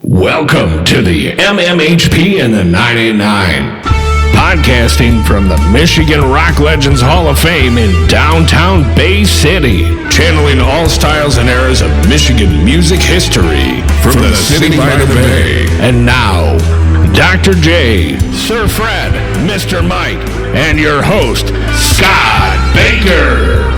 Welcome to the MMHP and the 989. Podcasting from the Michigan Rock Legends Hall of Fame in downtown Bay City. Channeling all styles and eras of Michigan music history. From the city by the bay. And now, Dr. J, Sir Fred, Mr. Mike, and your host, Scott Baker.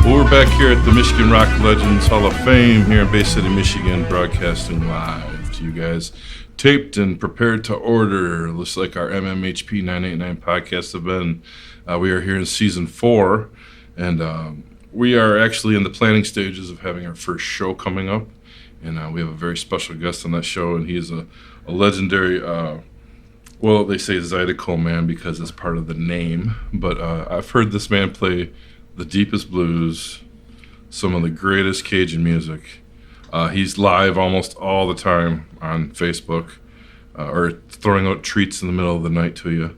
Well, we're back here at the Michigan Rock Legends Hall of Fame here in Bay City, Michigan, broadcasting live to you guys. Taped and prepared to order, looks like our MMHP 989 podcasts have been. We are here in season 4, and we are actually in the planning stages of having our first show coming up. And we have a very special guest on that show, and he is a legendary, well, they say Zydeco man because it's part of the name. But I've heard this man play the deepest blues, some of the greatest Cajun music. He's live almost all the time on Facebook, or throwing out treats in the middle of the night to you.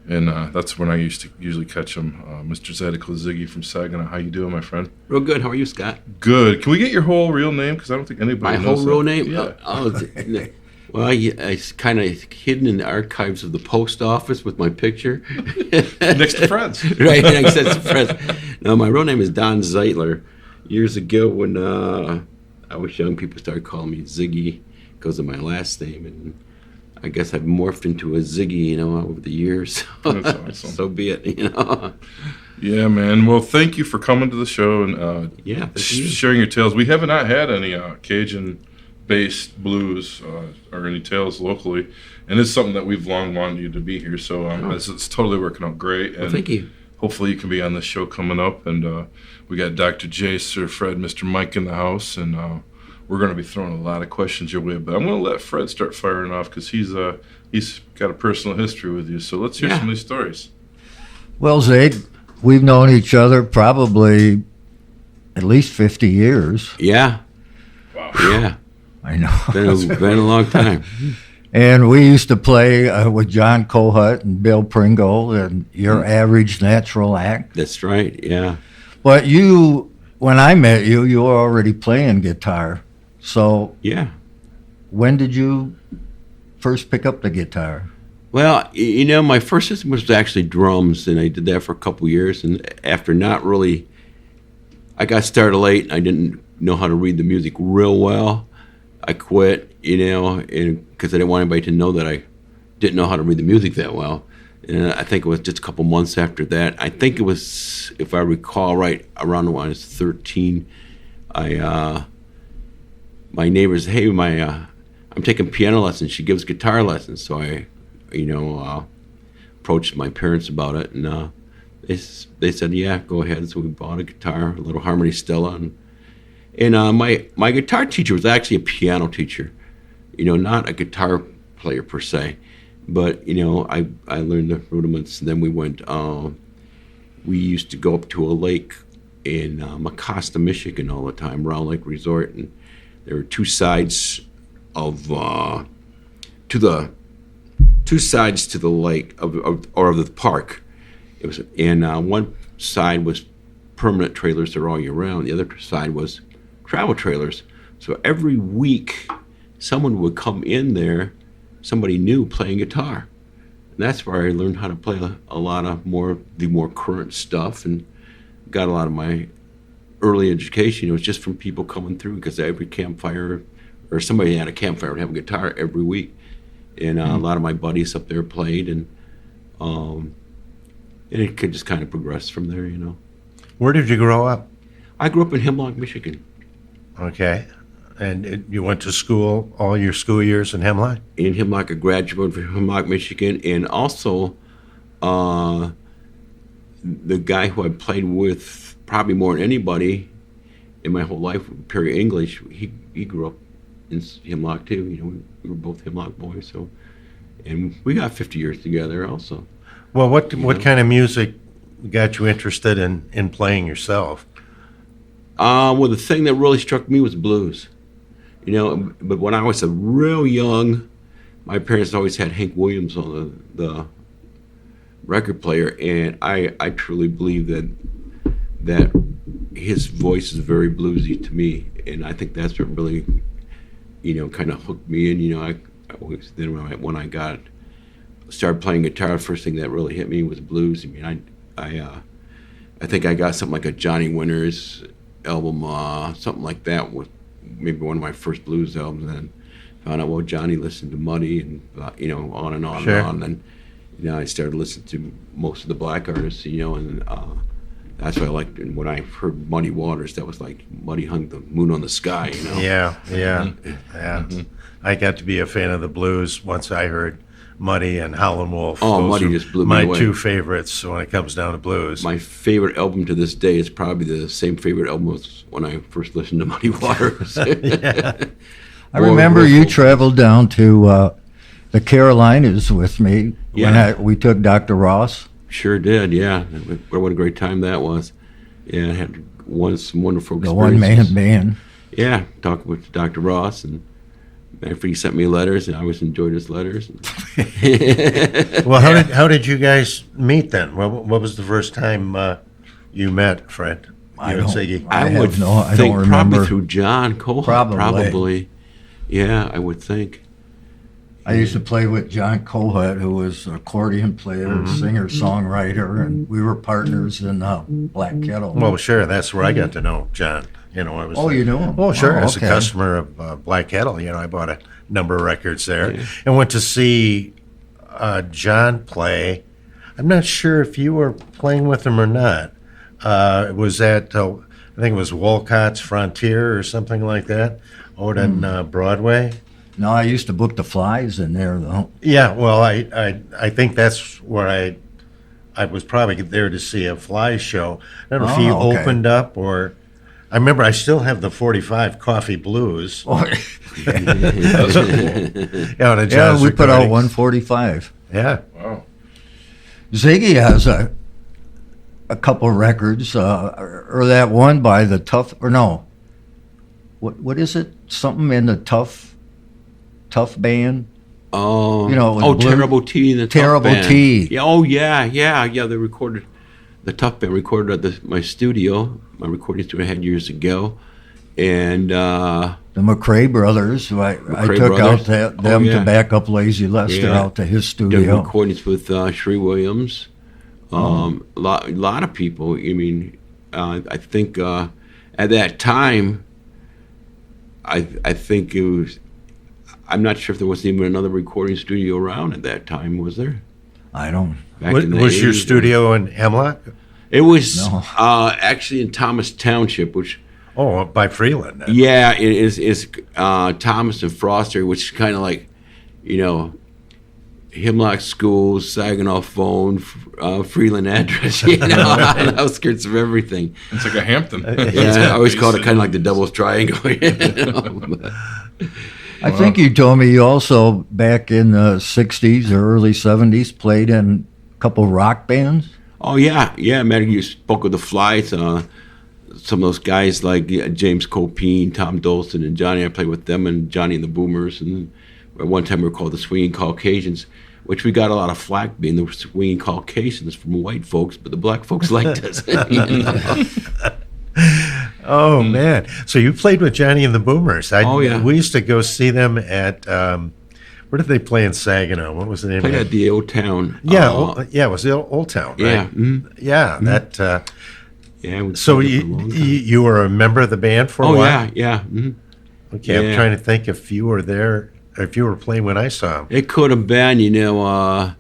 And that's when I used to usually catch him. Mr. Zydeco Ziggie from Saginaw. How you doing, my friend? Real good. How are you, Scott? Good. Can we get your whole real name? Because I don't think anybody knows my whole that. real name? Yeah. Well, it's kind of hidden in the archives of the post office with my picture. Next to Fred's. Right, next to Fred's. No, my real name is Don Zeitler. Years ago when I was young, people started calling me Ziggie because of my last name. And I guess I've morphed into a Ziggie, over the years. That's awesome. So be it, Yeah, man. Well, thank you for coming to the show and sharing your tales. We have not had any Cajun-based blues or any tales locally, and it's something that we've long wanted you to be here. So it's totally working out great. And well, thank you. Hopefully you can be on the show coming up. And we got Dr. J, Sir Fred, Mr. Mike in the house, and we're going to be throwing a lot of questions your way. But I'm going to let Fred start firing off because he's got a personal history with you. So let's hear some of these stories. Well, Zaid, we've known each other probably at least 50 years. Yeah. Wow. Yeah. I know. Been a long time. And we used to play with John Kohut and Bill Pringle and Your Average Natural Act. That's right, yeah. But when I met you, you were already playing guitar. So yeah. When did you first pick up the guitar? Well, my first system was actually drums, and I did that for a couple years. And after I got started late, and I didn't know how to read the music real well. I quit, because I didn't want anybody to know that I didn't know how to read the music that well. And I think it was just a couple months after that. I think it was, if I recall right, around when I was 13, my neighbor said, hey, I'm taking piano lessons. She gives guitar lessons. So I, approached my parents about it. And they said, yeah, go ahead. So we bought a guitar, a little Harmony Stella. And my guitar teacher was actually a piano teacher, not a guitar player per se. But, I learned the rudiments. And then we used to go up to a lake in Mecosta, Michigan all the time, Round Lake Resort. And there were two sides to the lake of the park. It was, and one side was permanent trailers that were all year round. The other side was travel trailers. So every week, someone would come in there, somebody new playing guitar. And that's where I learned how to play a lot of the more current stuff, and got a lot of my early education. It was just from people coming through, because every campfire, or somebody at a campfire would have a guitar every week. And a lot of my buddies up there played, and it could just kind of progress from there, Where did you grow up? I grew up in Hemlock, Michigan. Okay. And you went to school, all your school years in Hemlock? In Hemlock, I graduated from Hemlock, Michigan, and also the guy who I played with probably more than anybody in my whole life, Perry English, he grew up in Hemlock too. We were both Hemlock boys, so, and we got 50 years together also. Well, what kind of music got you interested in playing yourself? Well, the thing that really struck me was blues. But when I was real young, my parents always had Hank Williams on the record player, and I truly believe that his voice is very bluesy to me, and I think that's what really, kind of hooked me in. I always, then when I started playing guitar, the first thing that really hit me was blues. I mean, I think I got something like a Johnny Winters album, something like that, with maybe one of my first blues albums, and then found out, well, Johnny listened to Muddy, and on and on Sure. and on. And I started listening to most of the black artists, and that's what I liked. And when I heard Muddy Waters, that was like Muddy hung the moon on the sky, Yeah. I got to be a fan of the blues once I heard Muddy and Howlin' Wolf. Oh, Those Muddy are just blew me my away. two favorites when it comes down to blues. My favorite album to this day is probably the same favorite album as when I first listened to Muddy Waters. I remember you traveled down to the Carolinas with me when we took Dr. Ross. Sure did, yeah. What a great time that was. Yeah, I had some wonderful The experiences. one-man band. Yeah, talking with Dr. Ross, and after he sent me letters, and I always enjoyed his letters. Well, how did you guys meet then? What was the first time you met, Fred? I You and don't- Ziggy? I would have no- I think don't probably remember. through John Cole. Probably. Yeah, I would think. I used to play with John Kohut, who was an accordion player, singer, songwriter, and we were partners in Black Kettle. Well, sure. That's where I got to know John. I was. Oh, you knew him? Oh, sure. Oh, As a okay. customer of Black Kettle, I bought a number of records there, and went to see John play. I'm not sure if you were playing with him or not. It was at I think it was Wolcott's Frontier or something like that, out on Broadway. No, I used to book the flies in there, though. Yeah, well, I think that's where I was probably there to see a fly show. I don't know if he Oh, okay. opened up or. I remember I still have the 45 Coffee Blues. Oh, Yeah, the yeah, jazz we put out recordings. 145. Yeah. Wow. Ziggy has a couple records, or that one by the Tough, or no, what is it? Something in the Tough Band. It was blue- Terrible T, the Tough Terrible Band. T. Yeah, oh yeah. They recorded the Tough Band recorded at my studio, my recording studio I had years ago, and The McRae brothers, who I McRae took brothers. out Oh, them yeah. to back up Lazy Lester Yeah. out to his did studio. recordings with Sheree Williams. A lot of people. I mean, I think at that time, I think it was. I'm not sure if there was even another recording studio around at that time. Was there? I don't. Back Was, in the was your 80s? studio in Hemlock? It was No. actually in Thomas Township, which Oh, by Freeland. Then. yeah, it is Thomas and Foster, which is kind of like, Hemlock Schools, Saginaw phone, Freeland address, on the outskirts of everything. It's like a Hampton. Yeah, I always called it kind of like the Devil's Triangle. I think you told me you also, back in the 60s or early 70s, played in a couple rock bands. Oh yeah. Matter you spoke of the Flies. Some of those guys like James Copine, Tom Dolson, and Johnny. I played with them and Johnny and the Boomers. And at one time we were called the Swinging Caucasians, which we got a lot of flack being the Swinging Caucasians from white folks, but the black folks liked us. Oh, man. So you played with Johnny and the Boomers. Oh, yeah. We used to go see them at, where did they play in Saginaw? What was the name Played of at it? the Old Town. Yeah, it was the Old Town, right? Yeah. Yeah, that. Yeah. we So played there you, for a long time. you were a member of the band for a Oh while? yeah. Okay, I'm Yeah. trying to think if you were there, or if you were playing when I saw them. It could have been, then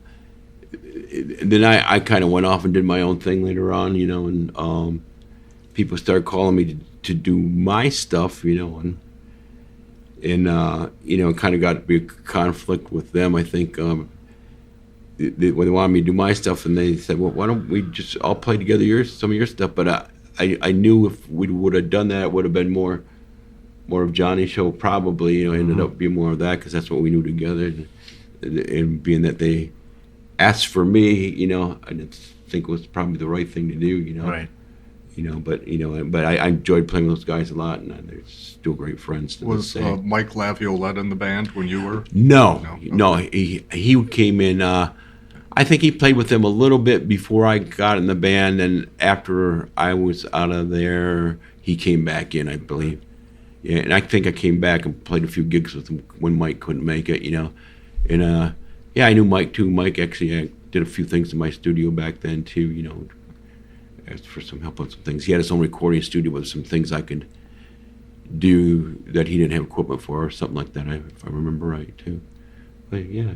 I kind of went off and did my own thing later on, and people started calling me to do my stuff, and kind of got to be a conflict with them. I think when they wanted me to do my stuff, and they said, well, why don't we just all play together some of your stuff? But I knew if we would have done that, it would have been more of Johnny's show probably. Ended up being more of that because that's what we knew together. And being that they asked for me, I didn't think it was probably the right thing to do. Right. But I enjoyed playing with those guys a lot, and they're still great friends to this Was day. Mike Laviolette in the band when you were? No. He came in I think he played with them a little bit before I got in the band, and after I was out of there, he came back in, I believe. Yeah, and I think I came back and played a few gigs with him when Mike couldn't make it, And yeah, I knew Mike too. Mike actually did a few things in my studio back then too, asked for some help on some things. He had his own recording studio with some things I could do that he didn't have equipment for, or something like that, if I remember right too. But yeah.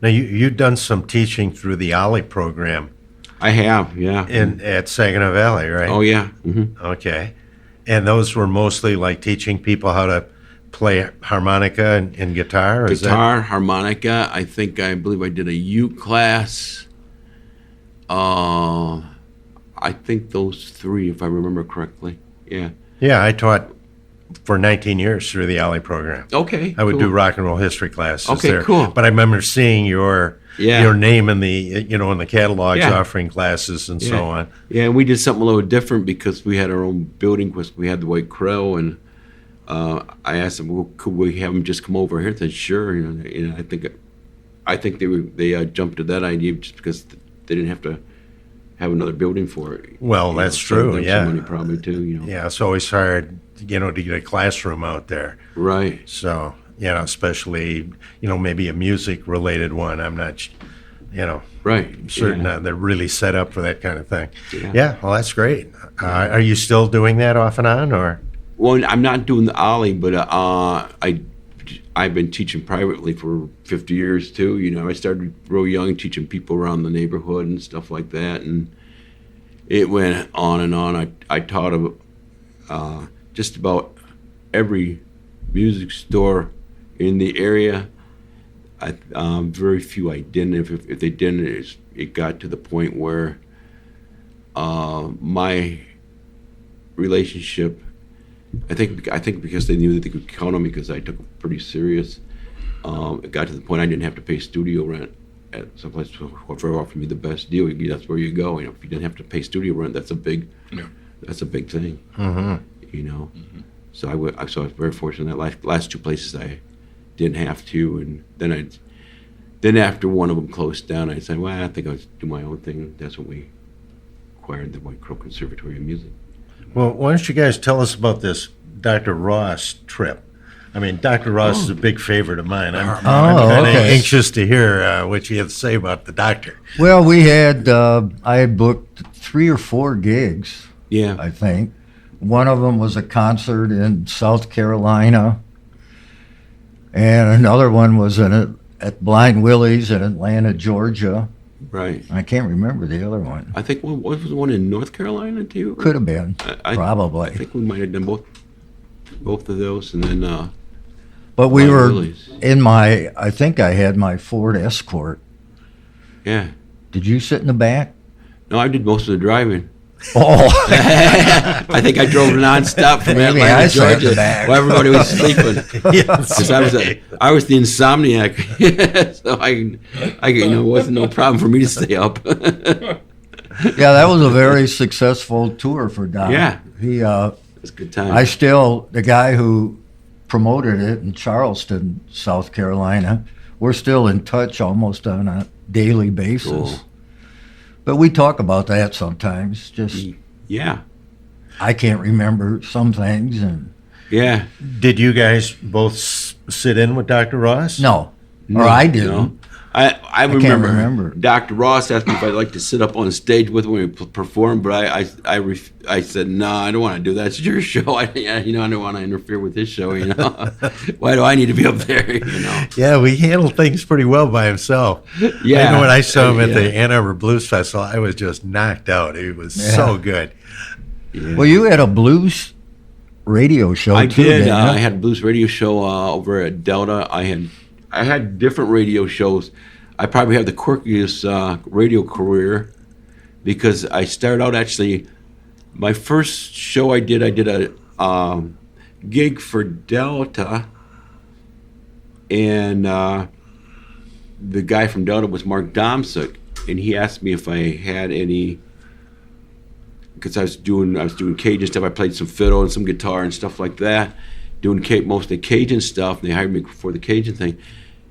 Now, you've done some teaching through the Ollie program I have, yeah. at Saginaw Valley, right? Oh, yeah. Mm-hmm. Okay. And those were mostly like teaching people how to play harmonica and guitar? Guitar, harmonica. I believe I did a uke class. I think those three, if I remember correctly. Yeah. Yeah, I taught for 19 years through the Ollie program. Okay. I would cool. do rock and roll history classes Okay, there. cool. But I remember seeing your name in the in the catalogs Yeah. offering classes and so on. Yeah, and we did something a little different because we had our own building. Because we had the White Crow, and I asked them, well, could we have them just come over here? They said, sure. I think they jumped to that idea just because they didn't have to have another building for it. Well, that's true. Some Yeah. money probably too. Yeah, it's always hard, to get a classroom out there. Right. So, especially, maybe a music-related one. I'm not, Right. certain Yeah. they're really set up for that kind of thing. Yeah. Well, that's great. Are you still doing that off and on, or? Well, I'm not doing the Ollie, but I've been teaching privately for 50 years too. I started real young, teaching people around the neighborhood and stuff like that, and it went on and on. I taught just about every music store in the area. Very few I didn't. If they didn't, it got to the point where my relationship. I think because they knew that they could count on me because I took it pretty serious. It got to the point I didn't have to pay studio rent at someplace. Whoever offered me the best deal, that's where you go. If you didn't have to pay studio rent, that's a big thing. Mm-hmm. So I was very fortunate. That last two places I didn't have to, and then after one of them closed down, I said, well, I think I'll do my own thing. That's when we acquired the White Crow Conservatory of Music. Well, why don't you guys tell us about this Dr. Ross trip? I mean, Dr. Ross is a big favorite of mine. I'm kind of anxious to hear what you have to say about the doctor. Well, I had booked 3 or 4 gigs, Yeah. I think. One of them was a concert in South Carolina, and another one was at Blind Willie's in Atlanta, Georgia. Right. I can't remember the other one. I think what was the one in North Carolina too? Could have been, probably. I think we might have done both of those, and then. But we Blind were Willie's. I think I had my Ford Escort. Yeah. Did you sit in the back? No, I did most of the driving. Oh, I think I drove nonstop from Maybe Atlanta, I sat in Georgia, the back. while everybody was sleeping. Yes. Because I was the insomniac, so it wasn't no problem for me to stay up. yeah, that was a very successful tour for Doc. Yeah. He, It's a good time. the guy who promoted it in Charleston, South Carolina, we're still in touch almost on a daily basis. Cool. But we talk about that sometimes. Just Yeah. I can't remember some things, and Yeah. Did you guys both sit in with Dr. Ross? no, or I didn't. No. I can't remember, remember. Dr. Ross asked me if I'd like to sit up on stage with him when we perform, but I said, no, I don't want to do that. It's your show. I don't want to interfere with his show, Why do I need to be up there, Yeah, we handled things pretty well by himself. Yeah. I know when I saw him at Yeah. the Ann Arbor Blues Festival, I was just knocked out. It was so good. Yeah. Well, you had a blues radio show I too. did. didn't you? I had a blues radio show over at Delta. I had different radio shows. I probably have the quirkiest radio career because I started out actually. My first show I did a gig for Delta, and the guy from Delta was Mark Domsick, and he asked me if I had any. Because I was doing Cajun stuff. I played some fiddle and some guitar and stuff like that, doing mostly Cajun stuff. And they hired me for the Cajun thing,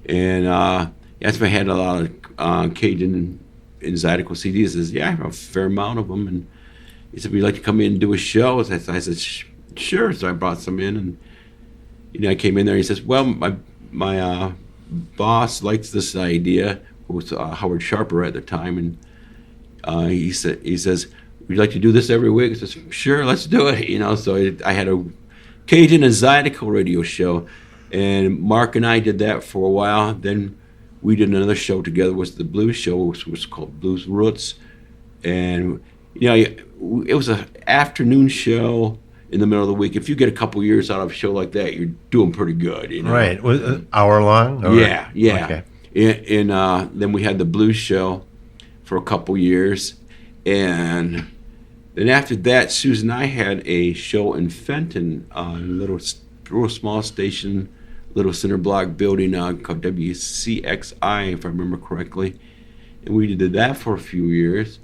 and he asked if I had a lot of Cajun and Zydeco CDs. He says, yeah, I have a fair amount of them. And he said, would you like to come in and do a show? I said, sure. So I brought some in, and I came in there. And he says, well, my boss likes this idea. It was Howard Sharper at the time, and he says, would you like to do this every week? I says, sure, let's do it. So I had a Cajun and Zydeco radio show, and Mark and I did that for a while. Then we did another show together, was the blues show, which was called Blues Roots, and it was an afternoon show in the middle of the week. If you get a couple years out of a show like that, you're doing pretty good. Right, was it hour long? Or? Yeah. Okay. And then we had the blues show for a couple years, and then after that, Susan and I had a show in Fenton, a little small station, little center block building called WCXI, if I remember correctly. And we did that for a few years.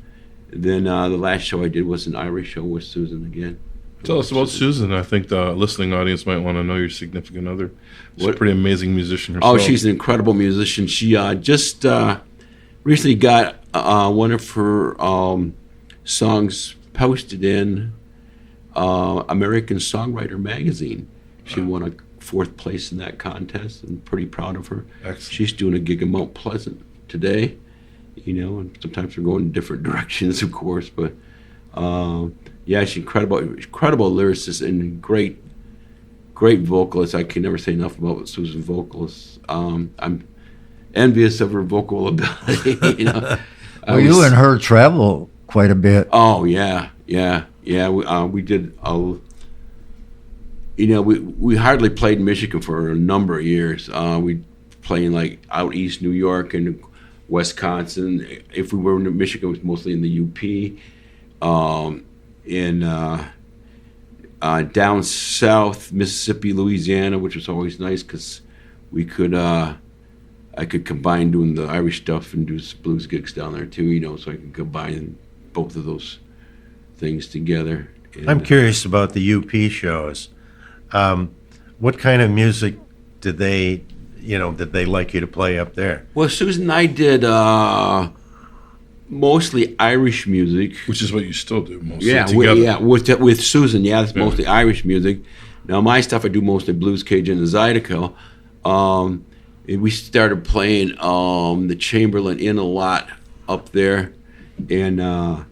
Then the last show I did was an Irish show with Susan again. Tell us about Susan. I think the listening audience might want to know your significant other. She's a pretty amazing musician herself. Oh, she's an incredible musician. She just recently got one of her songs posted in American Songwriter magazine. She won a 4th place in that contest, and pretty proud of her. Excellent. She's doing a gig in Mount Pleasant today, and sometimes we're going in different directions, of course, but yeah, she's incredible lyricist and great vocalist. I can never say enough about Susan's vocals. I'm envious of her vocal ability. Well, you and her travel quite a bit. Oh yeah. We did. We hardly played in Michigan for a number of years. We playing like out east New York and Wisconsin. If we were in Michigan, it was mostly in the UP. Down south, Mississippi, Louisiana, which was always nice because we could. I could combine doing the Irish stuff and do blues gigs down there too. So I can combine both of those things together. And, I'm curious about the UP shows. What kind of music did they like you to play up there? Well, Susan and I did mostly Irish music. Which is what you still do mostly together. With Susan, it's mostly Irish music. Now, my stuff, I do mostly blues, Cajun, and Zydeco. And we started playing the Chamberlain Inn a lot up there. And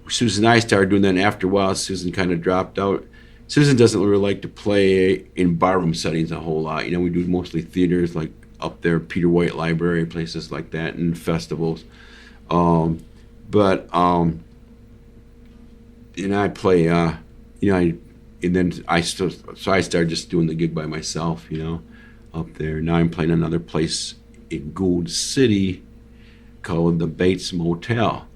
Susan and I started doing that, and after a while, Susan kind of dropped out. Susan doesn't really like to play in barroom settings a whole lot. We do mostly theaters, like up there, Peter White Library, places like that, and festivals. And I play, and then I started just doing the gig by myself, up there. Now I'm playing another place in Gould City called the Bates Motel.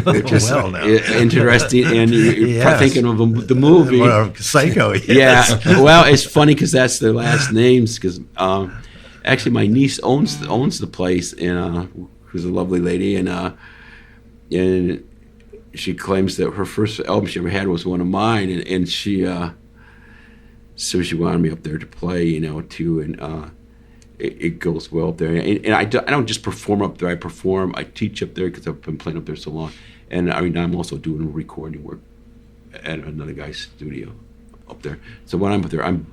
Which is interesting, and you're thinking of the movie. Well, Psycho, yes. Yeah, well, it's funny because that's their last names. Because actually, my niece owns the place, and who's a lovely lady, and she claims that her first album she ever had was one of mine, and she so she wanted me up there to play, too, and it goes well up there. And I don't just perform up there. I teach up there because I've been playing up there so long. And I'm also doing recording work at another guy's studio up there. So when I'm up there, I'm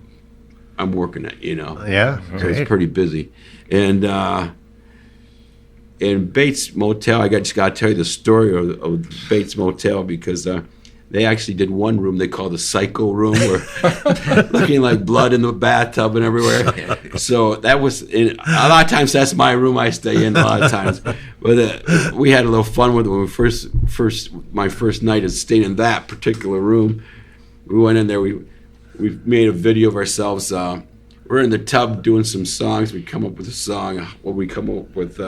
working it, Yeah. So it's pretty busy. And Bates Motel, I just got to tell you the story of Bates Motel because they actually did one room they called the Psycho room, where looking like blood in the bathtub and everywhere. So that was a lot of times that's my room I stay in a lot of times. But we had a little fun with it when we my first night of staying in that particular room. We went in there. We made a video of ourselves. We're in the tub doing some songs. We come up with a song. We come up with.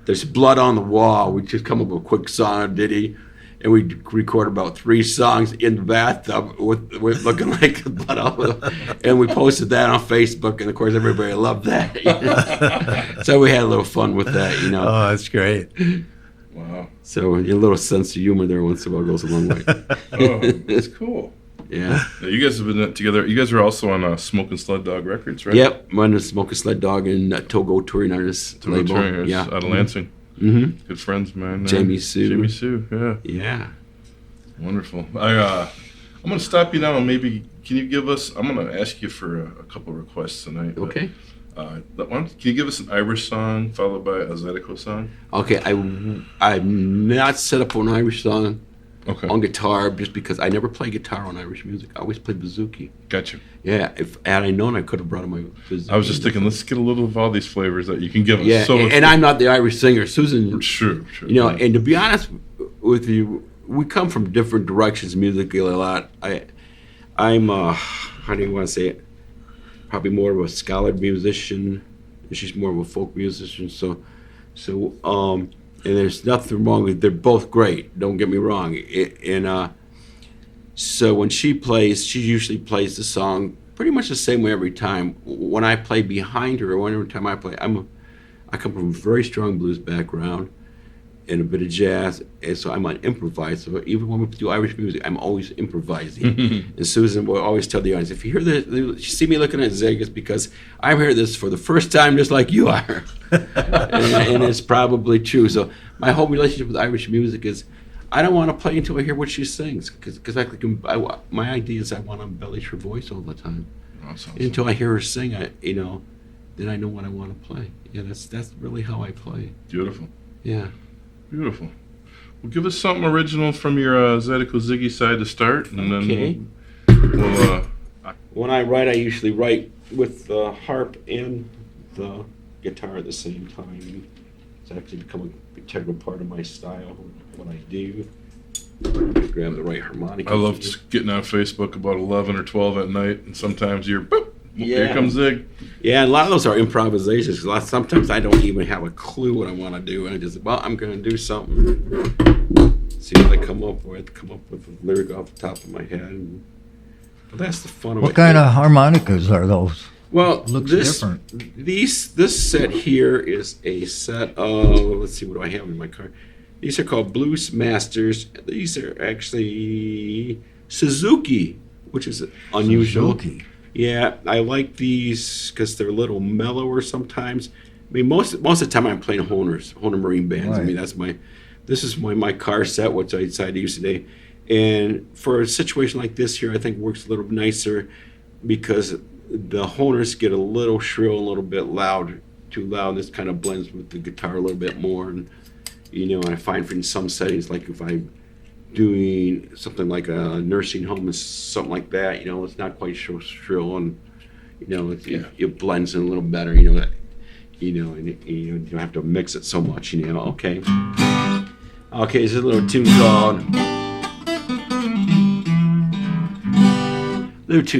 There's blood on the wall. We just come up with a quick song, a ditty, and we record about 3 songs in the bathtub with looking like blood on and we posted that on Facebook, and of course everybody loved that. So we had a little fun with that, Oh, that's great. Wow. So a little sense of humor there once in a while goes a long way. Oh, that's cool. Yeah. Now, you guys have been together. You guys are also on Smoking Sled Dog Records, right? Yep. I'm on the Smoking Sled Dog and Togo Touring Artist Togo label. Touring Artists out of Lansing. Mm-hmm. Good friends, man. Jamie Sue. Jamie Sue, yeah. Yeah. Wonderful. I'm going to stop you now and maybe can you give us, I'm going to ask you for a couple of requests tonight. Okay. Can you give us an Irish song followed by a Zydeco song? Okay. I'm not set up for an Irish song on guitar just because I never play guitar on Irish music. I always play bouzouki. Gotcha. Yeah. If had I known, I could have brought my bouzouki. I was just thinking, let's get a little of all these flavors that you can give us. Yeah. So and I'm not the Irish singer. Susan. True. You know, and to be honest with you, we come from different directions musically a lot. I'm how do you want to say it? Probably more of a scholar musician, and she's more of a folk musician. So, and there's nothing wrong with. They're both great. Don't get me wrong. So when she plays, she usually plays the song pretty much the same way every time. When I play behind her, or every time I play, I come from a very strong blues background and a bit of jazz, and so I'm an improviser. So even when we do Irish music, I'm always improvising. And Susan will always tell the audience, if you hear this, you see me looking at Zig, it's because I'm hearing this for the first time just like you are. and it's probably true. So my whole relationship with Irish music is I don't want to play until I hear what she sings, because my idea is I want to embellish her voice all the time. Awesome. Until I hear her sing, then I know what I want to play. Yeah, that's really how I play. Beautiful. Yeah. Beautiful. Well, give us something original from your Zydeco Ziggie side to start, and then we'll when I write, I usually write with the harp and the guitar at the same time. It's actually become an integral part of my style, what I do. Grab the right harmonica. I love just getting on Facebook about 11 or 12 at night, and sometimes you're, boop, here comes Zig. Yeah, and a lot of those are improvisations. Sometimes I don't even have a clue what I want to do, and I just, I'm going to do something. See what I come up with a lyric off the top of my head. But that's the fun of it. What kind of harmonicas are those? Well, Looks different. This set here is a set of, let's see, what do I have in my car? These are called Blues Masters. These are actually Suzuki, which is unusual. Suzuki. Yeah, I like these because they're a little mellower sometimes. I mean, most of the time I'm playing Hohner Marine bands. Right. I mean, this is my car set, which I decided to use today. And for a situation like this here, I think works a little nicer because the Hohners get a little shrill, a little bit loud, too loud. This kind of blends with the guitar a little bit more. And, I find in some settings, like if I'm doing something like a nursing home and something like that, it's not quite so shrill, and it blends in a little better, and you don't have to mix it so much, Okay, this is a little tune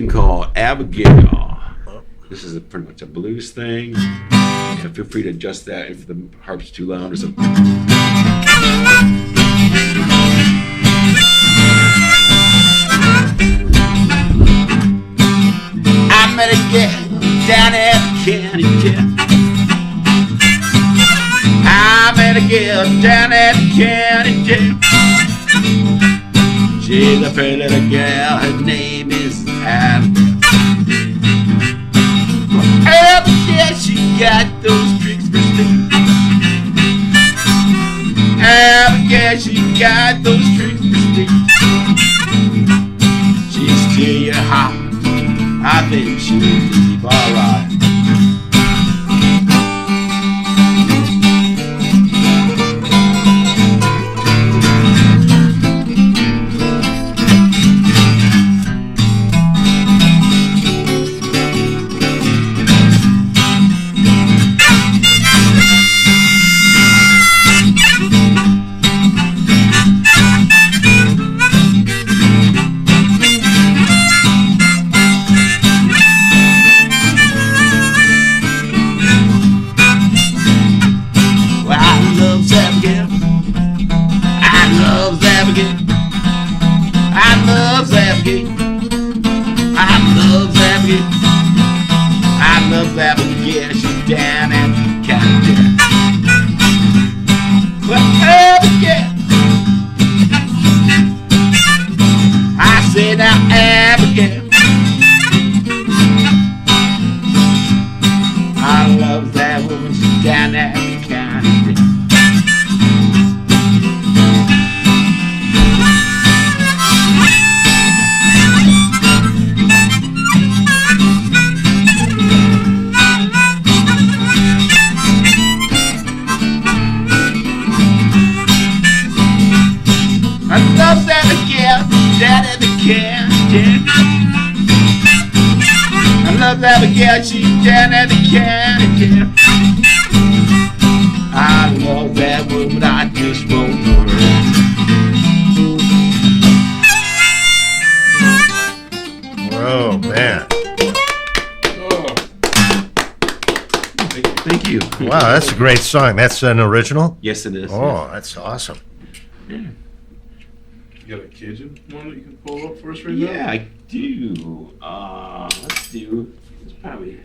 called Abigail. This is pretty much a blues thing. Yeah, feel free to adjust that if the harp's too loud or something. I met a girl down at the county jail. I met a girl down at the county jail. She's a pretty little girl, her name is Abigail. Abigail, she got those tricks for sleep. Abigail, she got those tricks for sleep. She's still your heart. I think she'll keep alright. Abigail, she's down at the county jail. Well, Abigail, I say now, yeah. I love that woman, she's down at the county. I love that again, down at the county. I love that again, she's down at the county. I love that woman, I just won't know her. Oh, man. Thank you. Wow, that's a great song. That's an original? Yes, it is. Oh, that's awesome. You got a Cajun one that you can pull up for us right now? Yeah, I do. Let's do. It's probably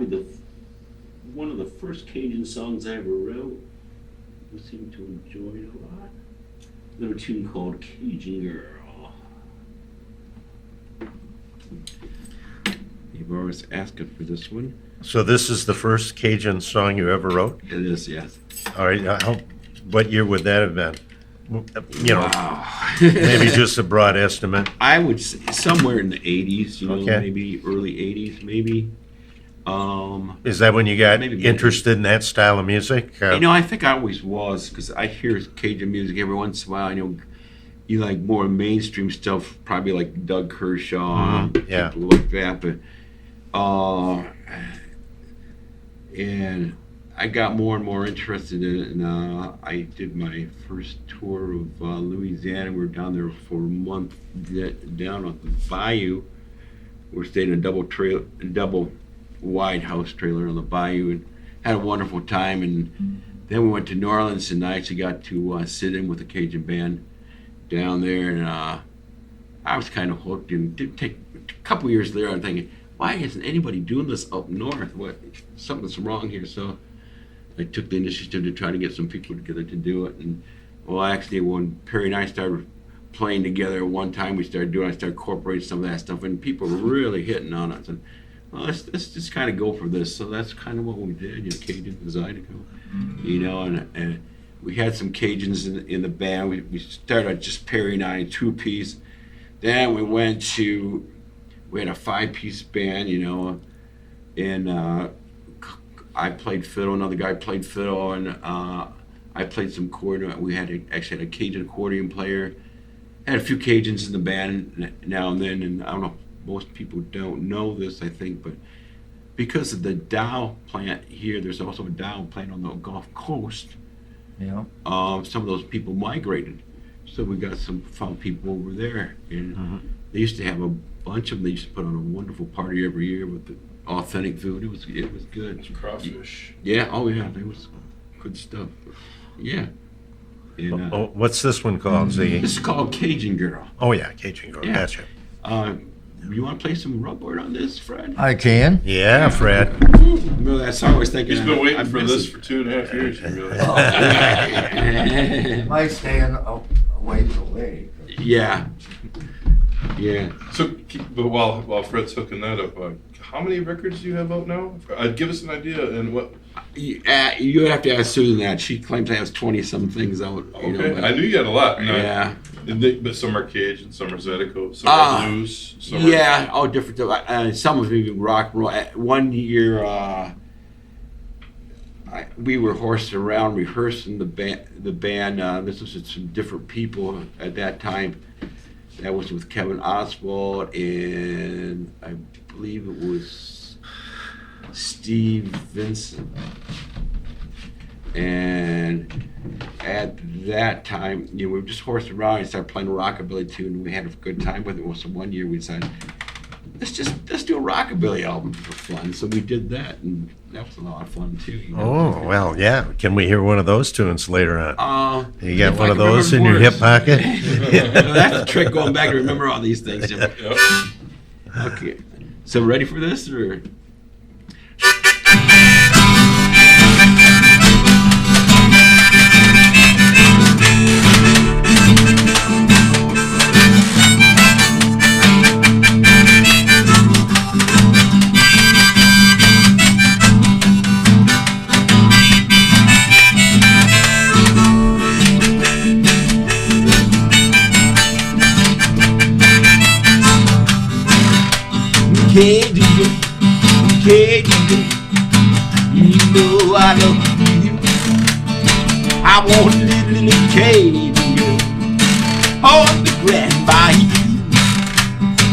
the one of the first Cajun songs I ever wrote. I seem to enjoy it a lot. Another tune called Cajun Girl. You've always asked for this one. So this is the first Cajun song you ever wrote? It is, yes. All right. What year would that have been? You know, Wow. maybe just a broad estimate. I would say somewhere in the 80s, Okay. maybe early 80s, maybe. Is that when you got Maybe. interested in that style of music? I think I always was, because I hear Cajun music every once in a while. I know you like more mainstream stuff, probably like Doug Kershaw, yeah. people like that. But and I got more and more interested in it, and I did my first tour of Louisiana. We were down there for a month, down on the bayou. We stayed in a double wide house trailer on the bayou, and had a wonderful time. And then we went to New Orleans, and I actually got to sit in with the Cajun band down there, and I was kind of hooked. And did take a couple years there. I'm thinking, why isn't anybody doing this up north? Something's wrong here. So I took the initiative to try to get some people together to do it. And well, actually, when Perry and I started playing together one time, I started incorporating some of that stuff, and people were really hitting on it. And well, let's just kind of go for this. So that's kind of what we did, Cajun and Zydeco, and we had some Cajuns in the band. We started out just Perry and I, two-piece. Then we had a five-piece band, and I played fiddle, another guy played fiddle, and I played some accordion. We actually had a Cajun accordion player. Had a few Cajuns in the band now and then, and I don't know, most people don't know this, I think, but because of the Dow plant here, there's also a Dow plant on the Gulf Coast. Yeah. Some of those people migrated, so we got some found people over there, and they used to have a bunch of them. They used to put on a wonderful party every year with the authentic food. It was good. Some crawfish. Yeah. Oh yeah. It was good stuff. Yeah. And, What's this one called, Ziggy? this is called Cajun Girl. Oh, yeah, Cajun Girl. Yeah. Gotcha. You want to play some rubboard on this, Fred? I can. Yeah, Fred. Remember that song? I was thinking. He's been waiting I for miss this it. for 2.5 years, you realize. Might stand a ways away. Yeah. Yeah. So, but while Fred's hooking that up, how many records do you have out now? Give us an idea and what. You have to ask Susan that. She claims I have 20-some things out. Okay, I knew you had a lot. Yeah. But some are Cajun, some are Zydeco, some are blues. Some Yeah, all different. Some of them even rock and roll. One year, we were horsing around rehearsing the band. This was with some different people at that time. That was with Kevin Oswald, and I believe it was Steve Vincent. And at that time, we were just horsing around and started playing a rockabilly tune, and we had a good time with it. So one year we decided, let's do a rockabilly album for fun. So we did that, and that was a lot of fun too. Oh, well, yeah. Can we hear one of those tunes later on? You got if one I of can those in remember your words. hip pocket? That's the trick, going back to remember all these things. Yep. Okay, so ready for this, or? Cajun girl, Cajun girl, you know I love you. I want a little Cajun girl on the Grand Bayou.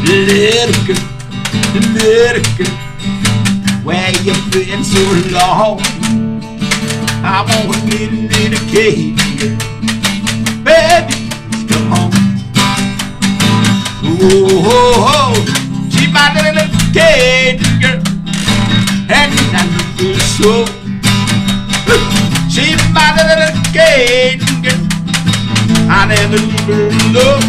Little girl, where you been so long? I want a little Cajun girl, baby, come on. Oh, oh, oh, she's my little Cajun girl, and I love her so. She's my little Cajun girl, I never leave her alone.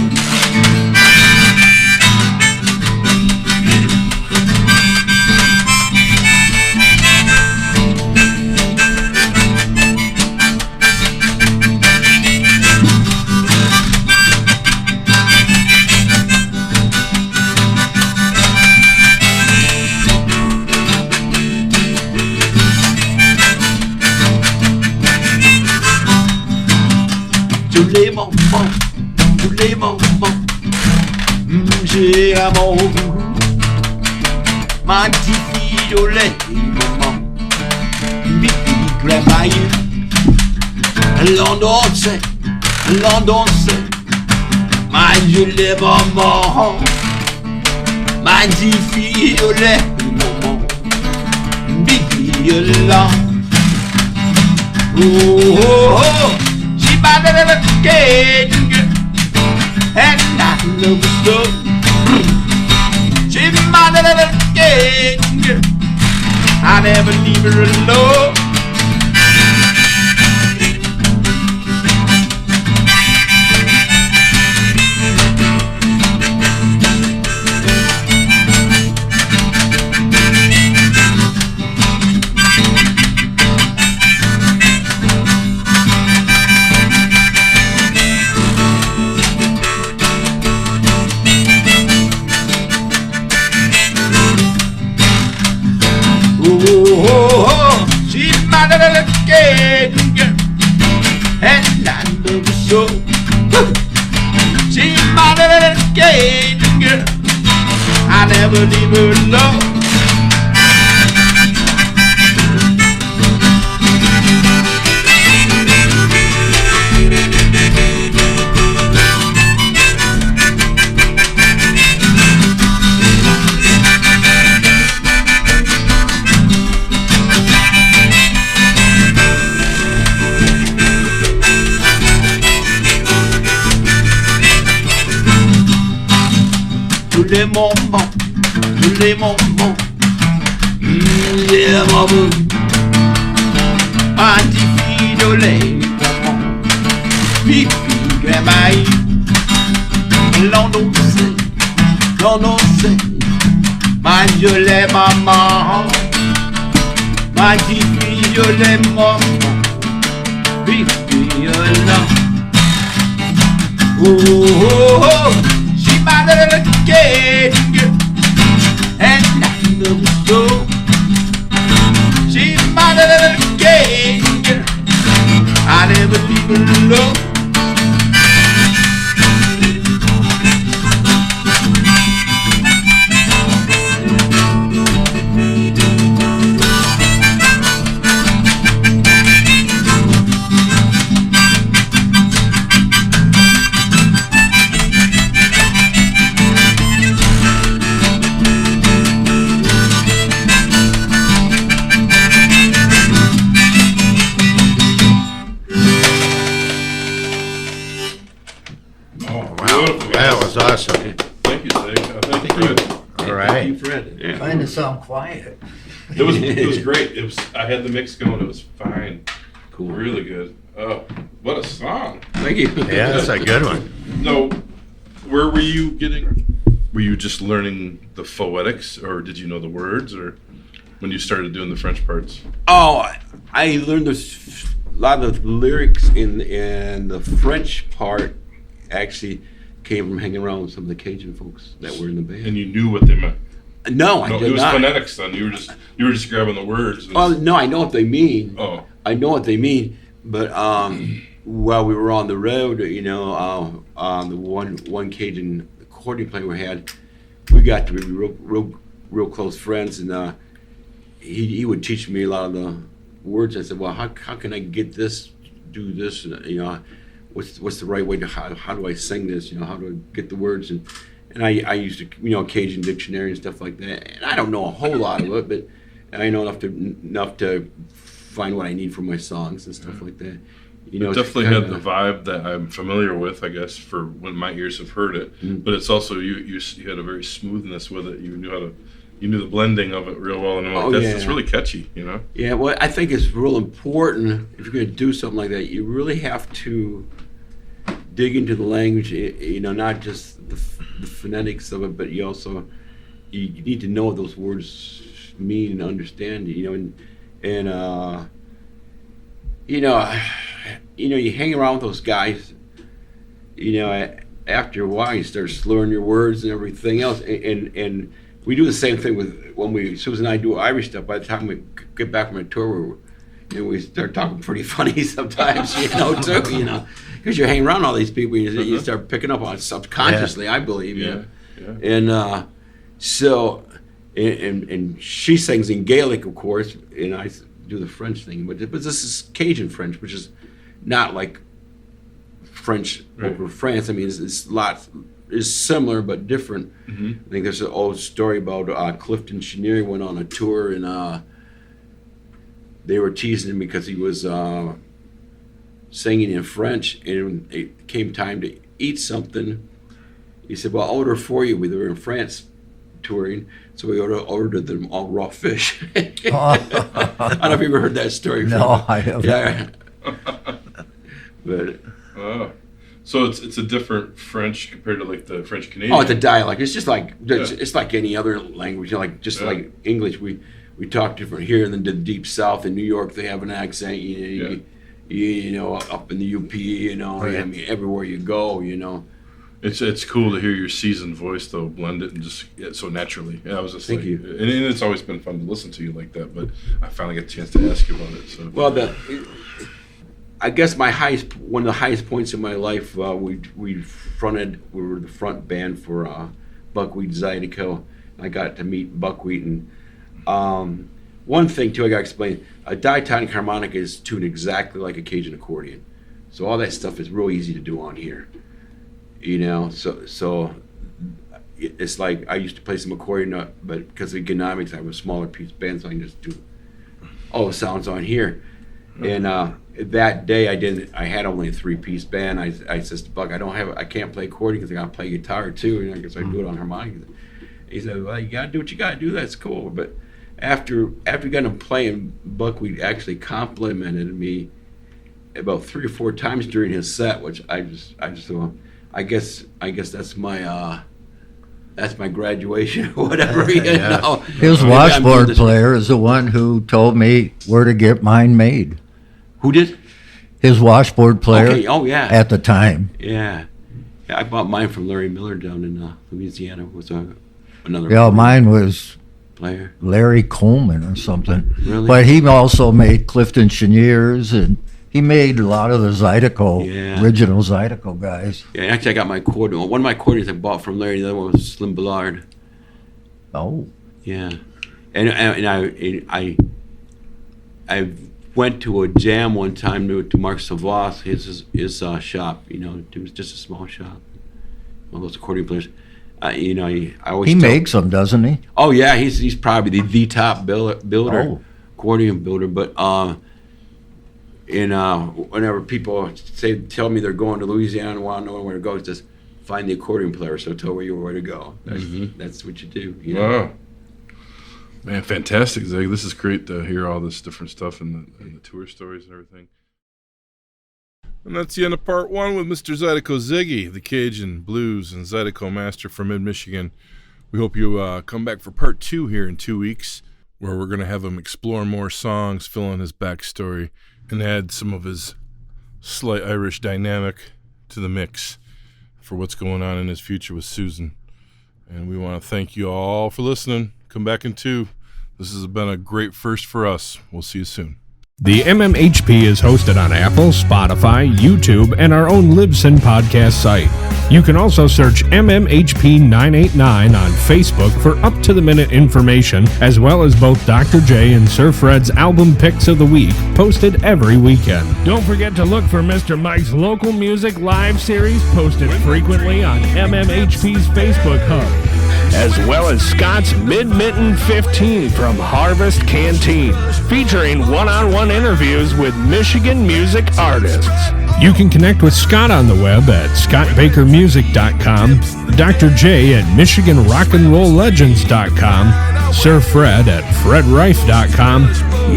Les moments, j'ai l'amour. Ma petite fille au lait, maman, big grandma, London c'est, ma jolie maman, ma petite fille au lait, maman, big violent. Oh, oh, oh, she my little Cajun girl, and I love her so. She's my little Cajun girl, I never leave her alone. Cajun girl, and I love her so. She's my little Cajun girl, I never leave her alone. Tous les moments, j'ai l'amour. Ma petite fille au lait, maman, pipi, grandma, London c'est, ma jolie maman, ma petite fille au lait, maman, pipi, violent. Oh, oh, oh, she my little Cajun girl, and I love her so. She's my little Cajun girl, I never leave her alone. Awesome. Thank you, Zig. Thank you, Fred. All right. Thank you, Fred. Yeah. Trying to sound quiet. It was great. I had the mix going. It was fine. Cool. Really good. Oh, what a song. Thank you. Yeah, that's a good one. No, where were you getting? Were you just learning the phoetics, or did you know the words, or when you started doing the French parts? Oh, I learned a lot of lyrics in the French part. Actually, came from hanging around with some of the Cajun folks that were in the band. And you knew what they meant. No, I No, did it was not. phonetics then. You were just grabbing the words. Oh no, I know what they mean. Oh. I know what they mean. But while we were on the road, you know, the one Cajun accordion player we had, we got to be real real close friends, and he would teach me a lot of the words. I said, well, how can I get this, do this, and, you know, what's the right way to how do I sing this? You know, how do I get the words? And I used Cajun dictionary and stuff like that. And I don't know a whole lot of it, but I know enough to find what I need for my songs and stuff like that. You know, it definitely had the vibe that I'm familiar with, I guess, for when my ears have heard it. Mm-hmm. But it's also you had a very smoothness with it. You knew the blending of it real well, and it's really catchy, you know. Yeah, well, I think it's real important if you're going to do something like that. You really have to dig into the language, you know, not just the phonetics of it, but you need to know what those words mean and understand it, you know, and you hang around with those guys, you know, after a while you start slurring your words and everything else, and we do the same thing when Susan and I do Irish stuff. By the time we get back from a tour, we start talking pretty funny sometimes, you know, too, you know, because you're hanging around all these people, you start picking up on it subconsciously, I believe, you know. And so she sings in Gaelic, of course, and I do the French thing, but this is Cajun French, which is not like French over France. I mean, it's similar but different. Mm-hmm. I think there's an old story about Clifton Chenier went on a tour, and they were teasing him because he was singing in French, and when it came time to eat something, he said, well, I'll order for you. We were in France touring, so we ordered them all raw fish. I don't know if you ever heard that story. No, I haven't. Yeah. But so it's a different French compared to like the French Canadian. Oh, it's a dialect. It's just like it's like any other language. You know, like like English, we talk different here than the deep South. In New York, they have an accent. You know, up in the UP, you know, I mean, everywhere you go, you know. It's cool to hear your seasoned voice though, blend it and just so naturally. Yeah, I was just Thank you. And it's always been fun to listen to you like that. But I finally got a chance to ask you about it. So I guess one of the highest points in my life, we were the front band for Buckwheat Zydeco. I got to meet Buckwheat, and one thing too I got to explain: a diatonic harmonica is tuned exactly like a Cajun accordion, so all that stuff is real easy to do on here. You know, so it's like I used to play some accordion, but because of economics, I have a smaller piece band, so I can just do all the sounds on here. And that day I had only a 3-piece band. I said to Buck, I can't play accordion because I got to play guitar too, and I guess I do it on harmonica. He said, well, you got to do what you got to do. That's cool. But after we got him playing, Buckwheat actually complimented me about 3 or 4 times during his set, which I just thought, I guess that's my graduation or whatever. You know? His washboard player is the one who told me where to get mine made. Who did? His washboard player. Okay. Oh yeah. At the time. Yeah. I bought mine from Larry Miller down in Louisiana. Was another. Yeah, mine was player. Larry Coleman or something. Really? But he also made Clifton Cheniers, and he made a lot of the Zydeco, original Zydeco guys. Yeah, actually I got my accordion. One of my accordions I bought from Larry, the other one was Slim Ballard. Oh. Yeah. And I went to a jam one time to Mark Savas, his shop, you know, it was just a small shop. One of those accordion players. You know, I always makes them, doesn't he? Oh yeah, he's probably the top builder, accordion builder, but whenever people tell me they're going to Louisiana and want to know where to go, just find the accordion player, so tell you where to go. That's what you do. You know? Wow. Man, fantastic, Zig. This is great to hear all this different stuff and the tour stories and everything. And that's the end of part 1 with Mr. Zydeco Ziggie, the Cajun blues and Zydeco master from mid-Michigan. We hope you come back for part 2 here in 2 weeks, where we're going to have him explore more songs, fill in his backstory, and add some of his slight Irish dynamic to the mix for what's going on in his future with Susan. And we want to thank you all for listening. Come back in 2. This has been a great first for us. We'll see you soon. The MMHP is hosted on Apple, Spotify, YouTube, and our own Libsyn podcast site. You can also search MMHP 989 on Facebook for up-to-the-minute information, as well as both Dr. J and Sir Fred's album picks of the week, posted every weekend. Don't forget to look for Mr. Mike's local music live series, posted frequently on MMHP's Facebook hub, as well as Scott's Mid-Mitten 15 from Harvest Canteen, featuring one-on-one interviews with Michigan music artists. You can connect with Scott on the web at scottbakermusic.com, Dr. J at michiganrockandrolllegends.com, Sir Fred at fredrife.com,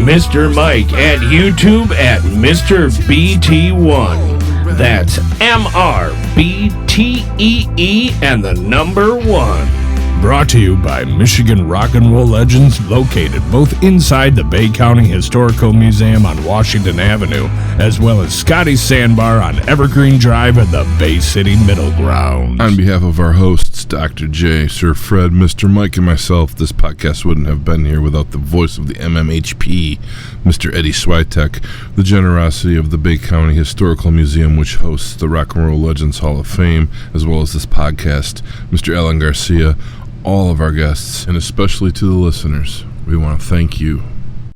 Mr. Mike at YouTube at Mr. BT1. That's MRBTEE and the number 1. Brought to you by Michigan Rock and Roll Legends, located both inside the Bay County Historical Museum on Washington Avenue, as well as Scotty's Sandbar on Evergreen Drive at the Bay City Middle Grounds. On behalf of our hosts, Dr. J, Sir Fred, Mr. Mike, and myself, this podcast wouldn't have been here without the voice of the MMHP, Mr. Eddie Switek, the generosity of the Bay County Historical Museum, which hosts the Rock and Roll Legends Hall of Fame, as well as this podcast, Mr. Alan Garcia, all of our guests, and especially to the listeners. We want to thank you